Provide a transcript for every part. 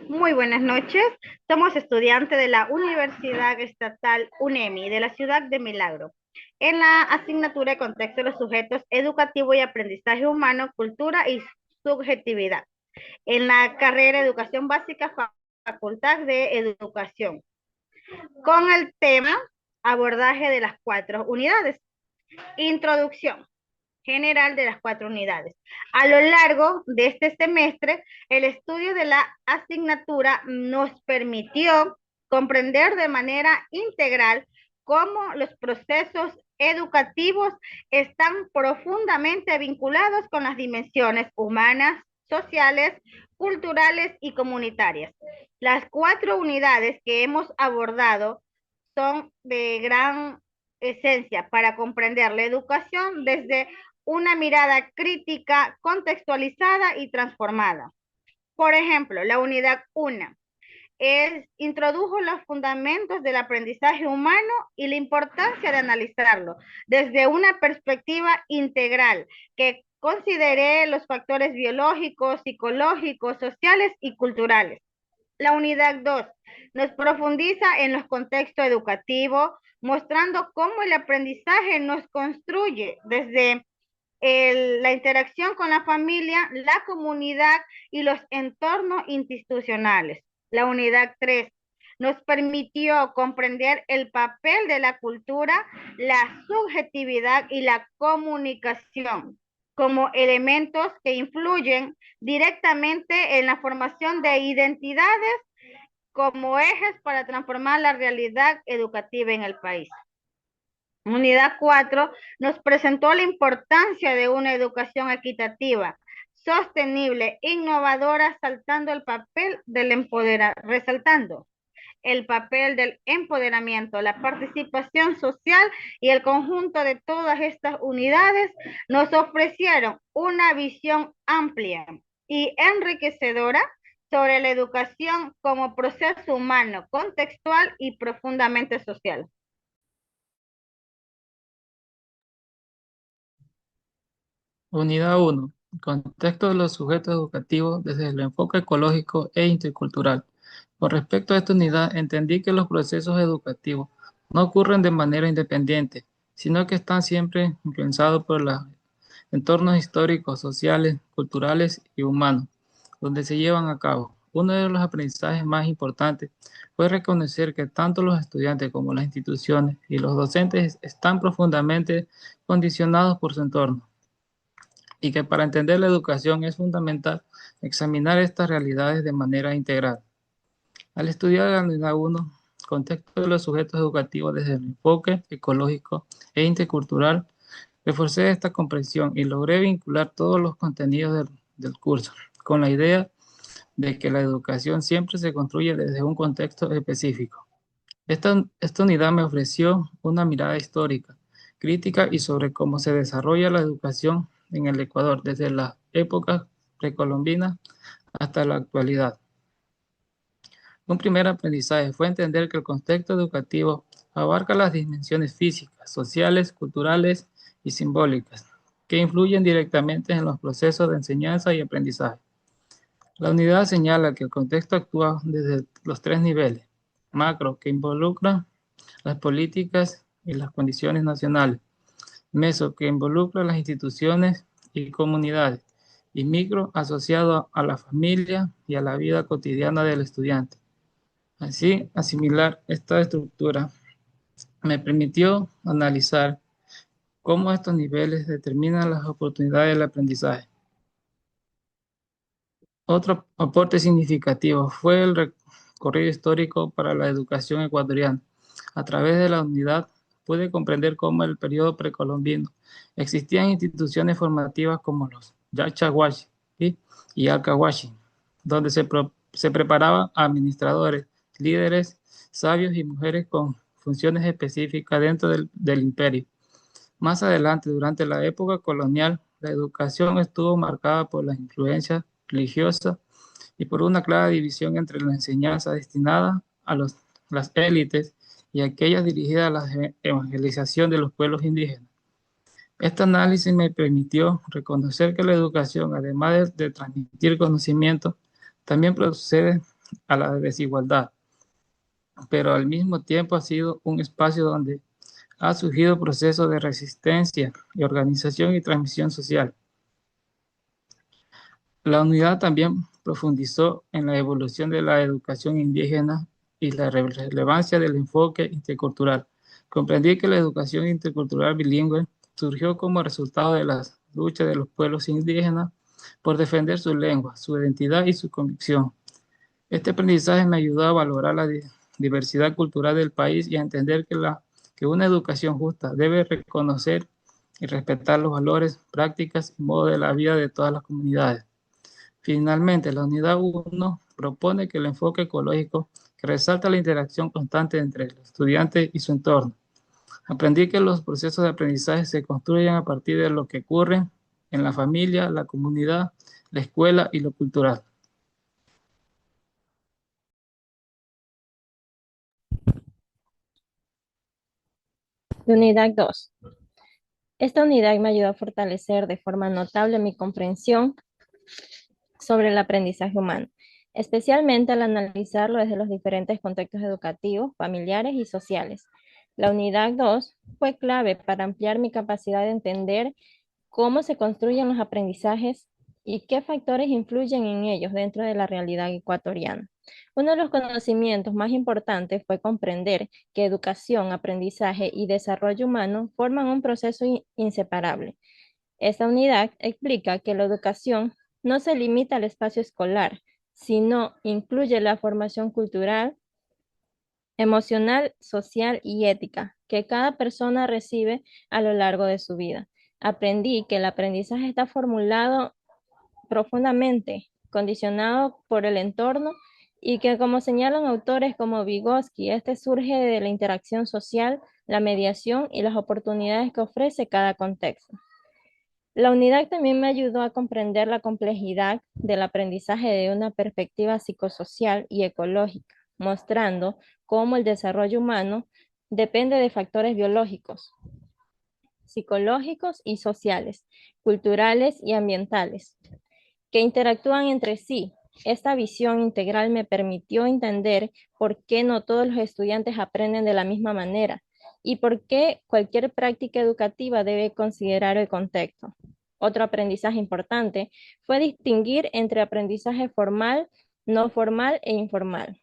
Muy buenas noches. Somos estudiantes de la Universidad Estatal UNEMI de la ciudad de Milagro. En la asignatura de contexto de los sujetos educativo y aprendizaje humano, cultura y subjetividad. En la carrera de educación básica, Facultad de Educación. Con el tema abordaje de las 4 unidades. Introducción general de las 4 unidades. A lo largo de este semestre, el estudio de la asignatura nos permitió comprender de manera integral cómo los procesos educativos están profundamente vinculados con las dimensiones humanas, sociales, culturales y comunitarias. Las 4 unidades que hemos abordado son de gran esencia para comprender la educación desde una mirada crítica, contextualizada y transformada. Por ejemplo, la unidad 1 introdujo los fundamentos del aprendizaje humano y la importancia de analizarlo desde una perspectiva integral que considere los factores biológicos, psicológicos, sociales y culturales. La unidad 2 nos profundiza en los contextos educativos, mostrando cómo el aprendizaje nos construye desde la interacción con la familia, la comunidad y los entornos institucionales. La unidad 3 nos permitió comprender el papel de la cultura, la subjetividad y la comunicación como elementos que influyen directamente en la formación de identidades como ejes para transformar la realidad educativa en el país. Unidad 4 nos presentó la importancia de una educación equitativa, sostenible, innovadora, resaltando el papel del empoderamiento, la participación social y el conjunto de todas estas unidades nos ofrecieron una visión amplia y enriquecedora sobre la educación como proceso humano, contextual y profundamente social. Unidad 1. Contexto de los sujetos educativos desde el enfoque ecológico e intercultural. Con respecto a esta unidad, entendí que los procesos educativos no ocurren de manera independiente, sino que están siempre influenciados por los entornos históricos, sociales, culturales y humanos, donde se llevan a cabo. Uno de los aprendizajes más importantes fue reconocer que tanto los estudiantes como las instituciones y los docentes están profundamente condicionados por su entorno y que para entender la educación es fundamental examinar estas realidades de manera integral. Al estudiar la unidad 1, contexto de los sujetos educativos desde el enfoque ecológico e intercultural, reforcé esta comprensión y logré vincular todos los contenidos del curso con la idea de que la educación siempre se construye desde un contexto específico. Esta unidad me ofreció una mirada histórica, crítica y sobre cómo se desarrolla la educación en el Ecuador desde las épocas precolombinas hasta la actualidad. Un primer aprendizaje fue entender que el contexto educativo abarca las dimensiones físicas, sociales, culturales y simbólicas que influyen directamente en los procesos de enseñanza y aprendizaje. La unidad señala que el contexto actúa desde los 3 niveles: macro, que involucra las políticas y las condiciones nacionales; meso, que involucra las instituciones y comunidades; y micro, asociado a la familia y a la vida cotidiana del estudiante. Así, asimilar esta estructura me permitió analizar cómo estos niveles determinan las oportunidades del aprendizaje. Otro aporte significativo fue el recorrido histórico para la educación ecuatoriana. A través de la unidad pude comprender cómo en el periodo precolombino existían instituciones formativas como los Yachahuachi y Alcahuachi, donde se preparaban a administradores, líderes, sabios y mujeres con funciones específicas dentro del imperio. Más adelante, durante la época colonial, la educación estuvo marcada por las influencias religiosas y por una clara división entre la enseñanza destinada a las élites y aquellas dirigidas a la evangelización de los pueblos indígenas. Este análisis me permitió reconocer que la educación, además de transmitir conocimiento, también procede a la desigualdad, pero al mismo tiempo ha sido un espacio donde ha surgido procesos de resistencia y organización y transmisión social. La unidad también profundizó en la evolución de la educación indígena y la relevancia del enfoque intercultural. Comprendí que la educación intercultural bilingüe surgió como resultado de las luchas de los pueblos indígenas por defender su lengua, su identidad y su convicción. Este aprendizaje me ayudó a valorar la diversidad cultural del país y a entender que una educación justa debe reconocer y respetar los valores, prácticas y modos de la vida de todas las comunidades. Finalmente, la unidad 1 propone que el enfoque ecológico que resalta la interacción constante entre el estudiante y su entorno. Aprendí que los procesos de aprendizaje se construyen a partir de lo que ocurre en la familia, la comunidad, la escuela y lo cultural. Unidad 2. Esta unidad me ayudó a fortalecer de forma notable mi comprensión sobre el aprendizaje humano, especialmente al analizarlo desde los diferentes contextos educativos, familiares y sociales. La unidad 2 fue clave para ampliar mi capacidad de entender cómo se construyen los aprendizajes y qué factores influyen en ellos dentro de la realidad ecuatoriana. Uno de los conocimientos más importantes fue comprender que educación, aprendizaje y desarrollo humano forman un proceso inseparable. Esta unidad explica que la educación no se limita al espacio escolar, sino incluye la formación cultural, emocional, social y ética que cada persona recibe a lo largo de su vida. Aprendí que el aprendizaje está formulado profundamente, condicionado por el entorno y que, como señalan autores como Vygotsky, este surge de la interacción social, la mediación y las oportunidades que ofrece cada contexto. La unidad también me ayudó a comprender la complejidad del aprendizaje de una perspectiva psicosocial y ecológica, mostrando cómo el desarrollo humano depende de factores biológicos, psicológicos y sociales, culturales y ambientales, que interactúan entre sí. Esta visión integral me permitió entender por qué no todos los estudiantes aprenden de la misma manera y por qué cualquier práctica educativa debe considerar el contexto. Otro aprendizaje importante fue distinguir entre aprendizaje formal, no formal e informal,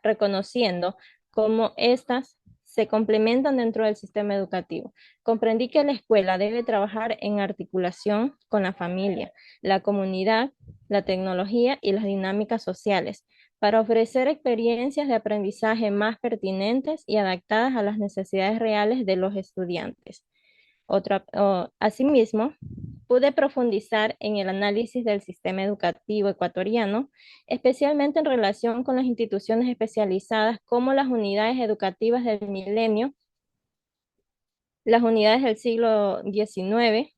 reconociendo cómo éstas se complementan dentro del sistema educativo. Comprendí que la escuela debe trabajar en articulación con la familia, la comunidad, la tecnología y las dinámicas sociales para ofrecer experiencias de aprendizaje más pertinentes y adaptadas a las necesidades reales de los estudiantes. Asimismo, pude profundizar en el análisis del sistema educativo ecuatoriano, especialmente en relación con las instituciones especializadas como las unidades educativas del milenio, las unidades del siglo XIX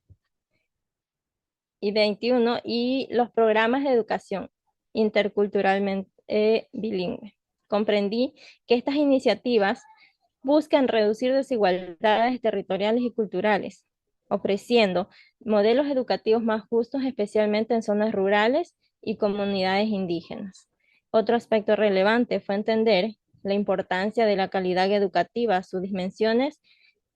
y XXI y los programas de educación interculturalmente bilingüe. Comprendí que estas iniciativas buscan reducir desigualdades territoriales y culturales, ofreciendo modelos educativos más justos, especialmente en zonas rurales y comunidades indígenas. Otro aspecto relevante fue entender la importancia de la calidad educativa, sus dimensiones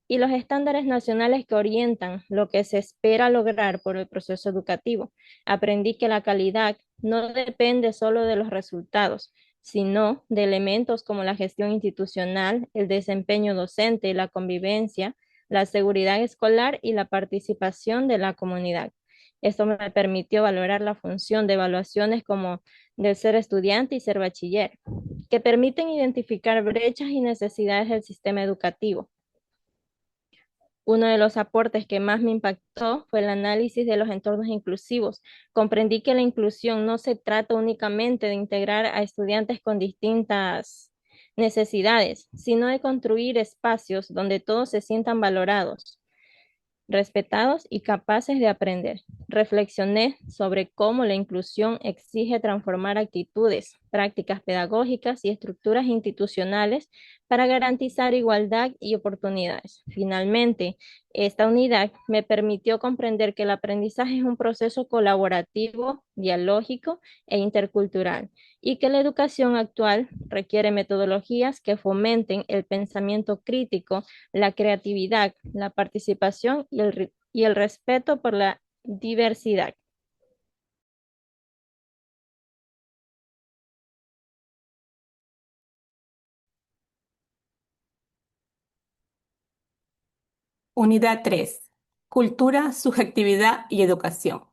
y los estándares nacionales que orientan lo que se espera lograr por el proceso educativo. Aprendí que la calidad no depende solo de los resultados, sino de elementos como la gestión institucional, el desempeño docente, la convivencia, la seguridad escolar y la participación de la comunidad. Esto me permitió valorar la función de evaluaciones como del ser estudiante y ser bachiller, que permiten identificar brechas y necesidades del sistema educativo. Uno de los aportes que más me impactó fue el análisis de los entornos inclusivos. Comprendí que la inclusión no se trata únicamente de integrar a estudiantes con distintas necesidades, sino de construir espacios donde todos se sientan valorados, respetados y capaces de aprender. Reflexioné sobre cómo la inclusión exige transformar actitudes, prácticas pedagógicas y estructuras institucionales para garantizar igualdad y oportunidades. Finalmente, esta unidad me permitió comprender que el aprendizaje es un proceso colaborativo, dialógico e intercultural, y que la educación actual requiere metodologías que fomenten el pensamiento crítico, la creatividad, la participación y el respeto por la diversidad. Unidad 3. Cultura, subjetividad y educación.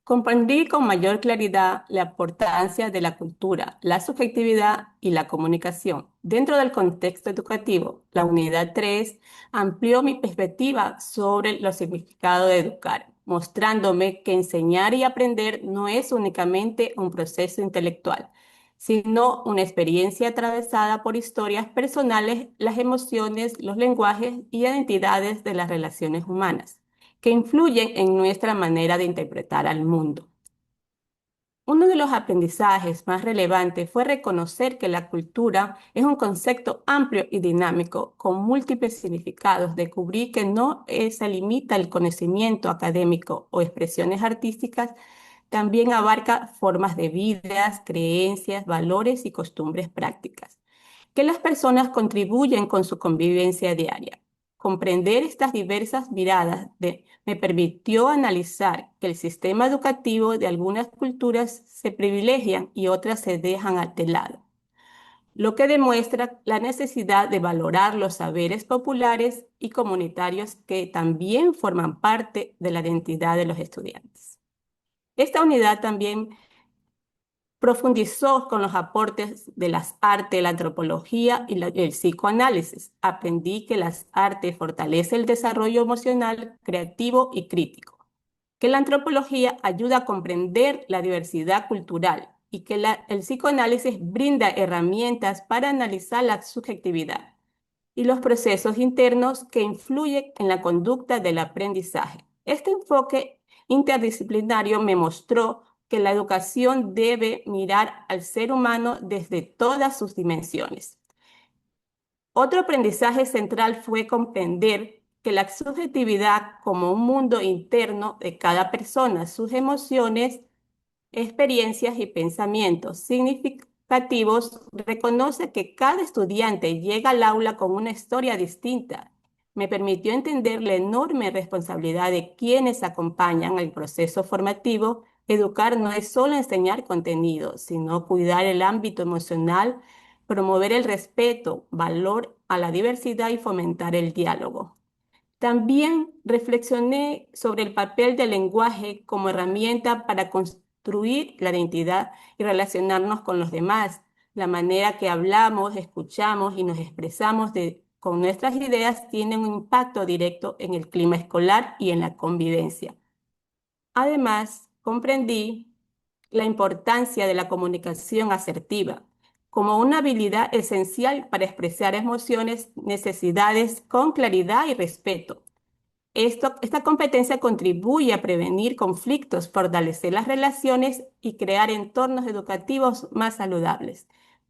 Comprendí con mayor claridad la importancia de la cultura, la subjetividad y la comunicación. Dentro del contexto educativo, la unidad 3 amplió mi perspectiva sobre los significados de educar, mostrándome que enseñar y aprender no es únicamente un proceso intelectual, sino una experiencia atravesada por historias personales, las emociones, los lenguajes y identidades de las relaciones humanas, que influyen en nuestra manera de interpretar al mundo. Uno de los aprendizajes más relevantes fue reconocer que la cultura es un concepto amplio y dinámico, con múltiples significados. Descubrí que no se limita al conocimiento académico o expresiones artísticas, también abarca formas de vidas, creencias, valores y costumbres prácticas que las personas contribuyen con su convivencia diaria. Comprender estas diversas miradas me permitió analizar que el sistema educativo de algunas culturas se privilegian y otras se dejan de lado, lo que demuestra la necesidad de valorar los saberes populares y comunitarios que también forman parte de la identidad de los estudiantes. Esta unidad también profundizó con los aportes de las artes, la antropología y el psicoanálisis. Aprendí que las artes fortalecen el desarrollo emocional, creativo y crítico, que la antropología ayuda a comprender la diversidad cultural y que el psicoanálisis brinda herramientas para analizar la subjetividad y los procesos internos que influyen en la conducta del aprendizaje. Este enfoque interdisciplinario me mostró que la educación debe mirar al ser humano desde todas sus dimensiones. Otro aprendizaje central fue comprender que la subjetividad como un mundo interno de cada persona, sus emociones, experiencias y pensamientos significativos, reconoce que cada estudiante llega al aula con una historia distinta. Me permitió entender la enorme responsabilidad de quienes acompañan el proceso formativo. Educar no es solo enseñar contenido, sino cuidar el ámbito emocional, promover el respeto, valor a la diversidad y fomentar el diálogo. También reflexioné sobre el papel del lenguaje como herramienta para construir la identidad y relacionarnos con los demás. La manera que hablamos, escuchamos y nos expresamos con nuestras ideas tiene un impacto directo en el clima escolar y en la convivencia. Además, comprendí la importancia de la comunicación asertiva como una habilidad esencial para expresar emociones, necesidades con claridad y respeto. Esta competencia contribuye a prevenir conflictos, fortalecer las relaciones y crear entornos educativos más saludables.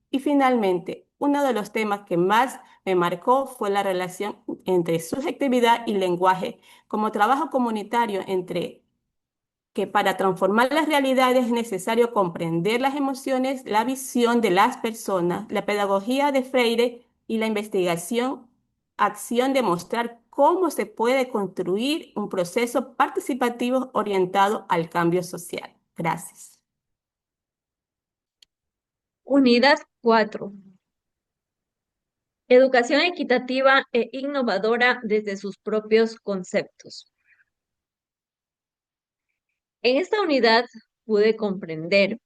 Y finalmente, uno de los temas que más me marcó fue la relación entre subjetividad y lenguaje como trabajo comunitario entre que para transformar las realidades es necesario comprender las emociones, la visión de las personas, la pedagogía de Freire y la investigación, acción de mostrar cómo se puede construir un proceso participativo orientado al cambio social. Gracias. Unidad 4. Educación equitativa e innovadora desde sus propios conceptos. En esta unidad pude comprender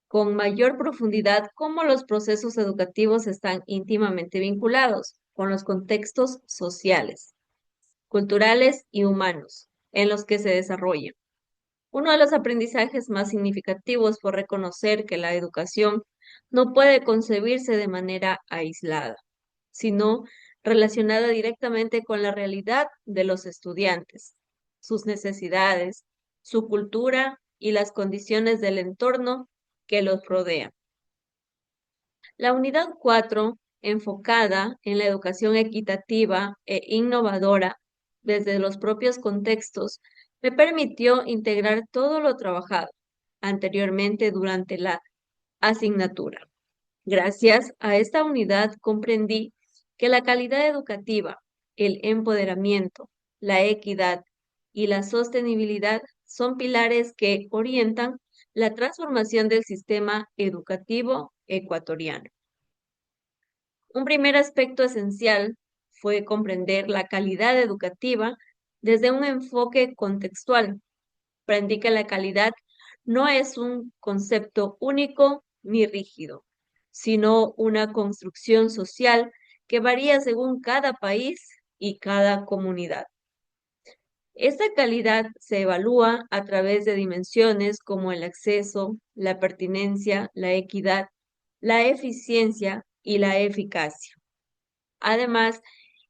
con mayor profundidad cómo los procesos educativos están íntimamente vinculados con los contextos sociales, culturales y humanos en los que se desarrollan. Uno de los aprendizajes más significativos fue reconocer que la educación no puede concebirse de manera aislada, sino relacionada directamente con la realidad de los estudiantes, sus necesidades, su cultura y las condiciones del entorno que los rodean. La unidad 4, enfocada en la educación equitativa e innovadora desde los propios contextos, me permitió integrar todo lo trabajado anteriormente durante la asignatura. Gracias a esta unidad comprendí que la calidad educativa, el empoderamiento, la equidad y la sostenibilidad son pilares que orientan la transformación del sistema educativo ecuatoriano. Un primer aspecto esencial fue comprender la calidad educativa desde un enfoque contextual. Aprendí que la calidad no es un concepto único ni rígido, sino una construcción social que varía según cada país y cada comunidad. Esta calidad se evalúa a través de dimensiones como el acceso, la pertinencia, la equidad, la eficiencia y la eficacia. Además,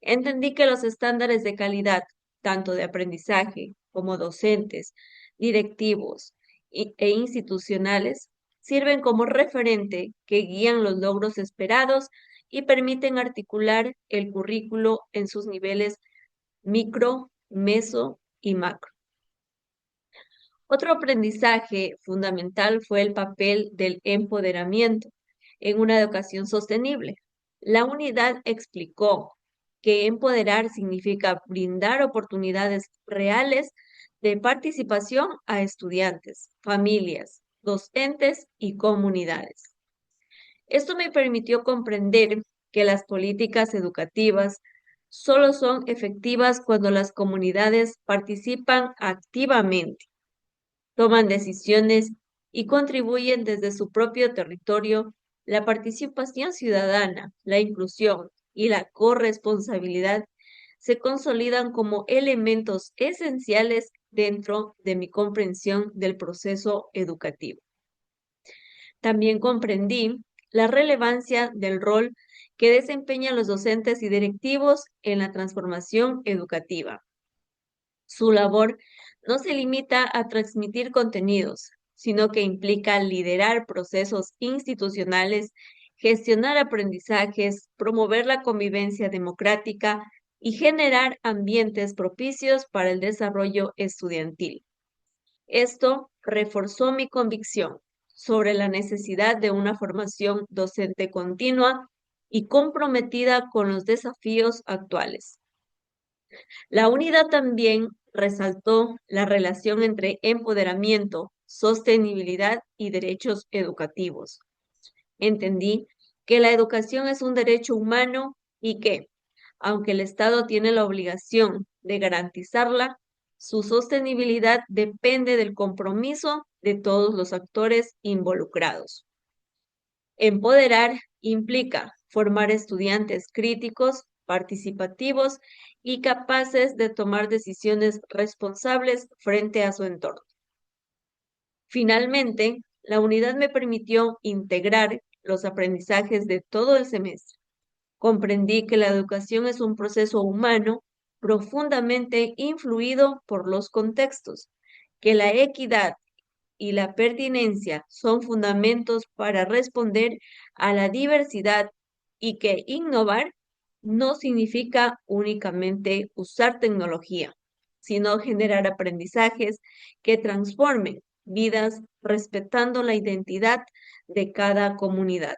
entendí que los estándares de calidad, tanto de aprendizaje como docentes, directivos e institucionales, sirven como referente que guían los logros esperados y permiten articular el currículo en sus niveles micro, meso y macro. Otro aprendizaje fundamental fue el papel del empoderamiento en una educación sostenible. La unidad explicó que empoderar significa brindar oportunidades reales de participación a estudiantes, familias, docentes y comunidades. Esto me permitió comprender que las políticas educativas solo son efectivas cuando las comunidades participan activamente, toman decisiones y contribuyen desde su propio territorio. La participación ciudadana, la inclusión y la corresponsabilidad se consolidan como elementos esenciales dentro de mi comprensión del proceso educativo. También comprendí la relevancia del rol que desempeñan los docentes y directivos en la transformación educativa. Su labor no se limita a transmitir contenidos, sino que implica liderar procesos institucionales, gestionar aprendizajes, promover la convivencia democrática y generar ambientes propicios para el desarrollo estudiantil. Esto reforzó mi convicción sobre la necesidad de una formación docente continua y comprometida con los desafíos actuales. La unidad también resaltó la relación entre empoderamiento, sostenibilidad y derechos educativos. Entendí que la educación es un derecho humano y que, aunque el Estado tiene la obligación de garantizarla, su sostenibilidad depende del compromiso de todos los actores involucrados. Empoderar implica formar estudiantes críticos, participativos y capaces de tomar decisiones responsables frente a su entorno. Finalmente, la unidad me permitió integrar los aprendizajes de todo el semestre. Comprendí que la educación es un proceso humano profundamente influido por los contextos, que la equidad y la pertinencia son fundamentos para responder a la diversidad y que innovar no significa únicamente usar tecnología, sino generar aprendizajes que transformen vidas respetando la identidad de cada comunidad.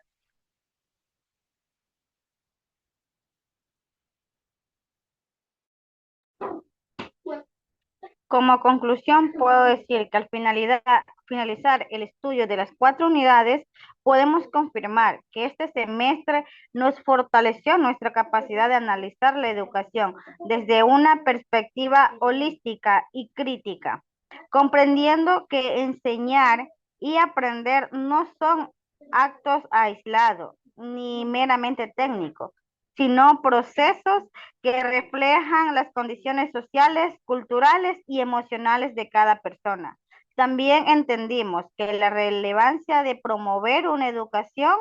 Como conclusión, puedo decir que al finalizar el estudio de las 4 unidades, podemos confirmar que este semestre nos fortaleció nuestra capacidad de analizar la educación desde una perspectiva holística y crítica, comprendiendo que enseñar y aprender no son actos aislados ni meramente técnicos, sino procesos que reflejan las condiciones sociales, culturales y emocionales de cada persona. También entendimos que la relevancia de promover una educación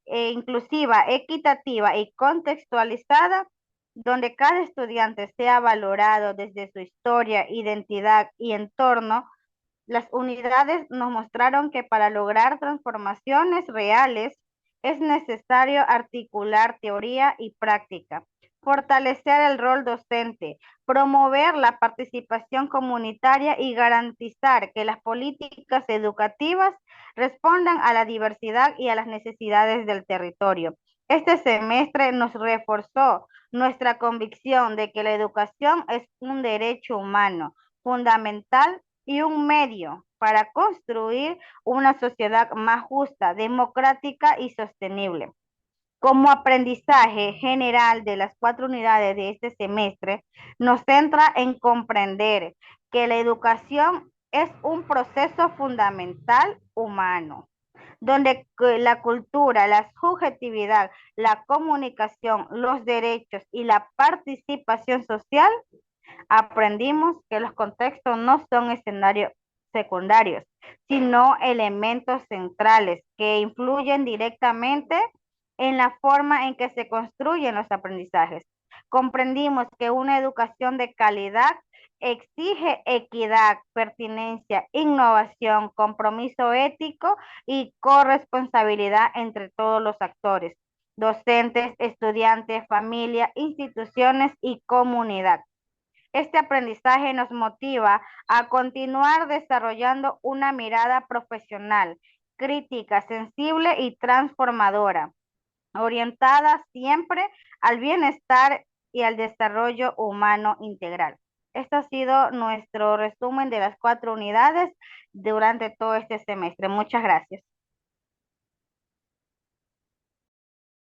inclusiva, equitativa y contextualizada, donde cada estudiante sea valorado desde su historia, identidad y entorno. Las unidades nos mostraron que para lograr transformaciones reales es necesario articular teoría y práctica, fortalecer el rol docente, promover la participación comunitaria y garantizar que las políticas educativas respondan a la diversidad y a las necesidades del territorio. Este semestre nos reforzó nuestra convicción de que la educación es un derecho humano fundamental y un medio para construir una sociedad más justa, democrática y sostenible. Como aprendizaje general de las 4 unidades de este semestre, nos centra en comprender que la educación es un proceso fundamental humano, donde la cultura, la subjetividad, la comunicación, los derechos y la participación social, aprendimos que los contextos no son escenarios secundarios, sino elementos centrales que influyen directamente en la forma en que se construyen los aprendizajes. Comprendimos que una educación de calidad exige equidad, pertinencia, innovación, compromiso ético y corresponsabilidad entre todos los actores, docentes, estudiantes, familia, instituciones y comunidad. Este aprendizaje nos motiva a continuar desarrollando una mirada profesional, crítica, sensible y transformadora, orientada siempre al bienestar y al desarrollo humano integral. Este ha sido nuestro resumen de las 4 unidades durante todo este semestre. Muchas gracias.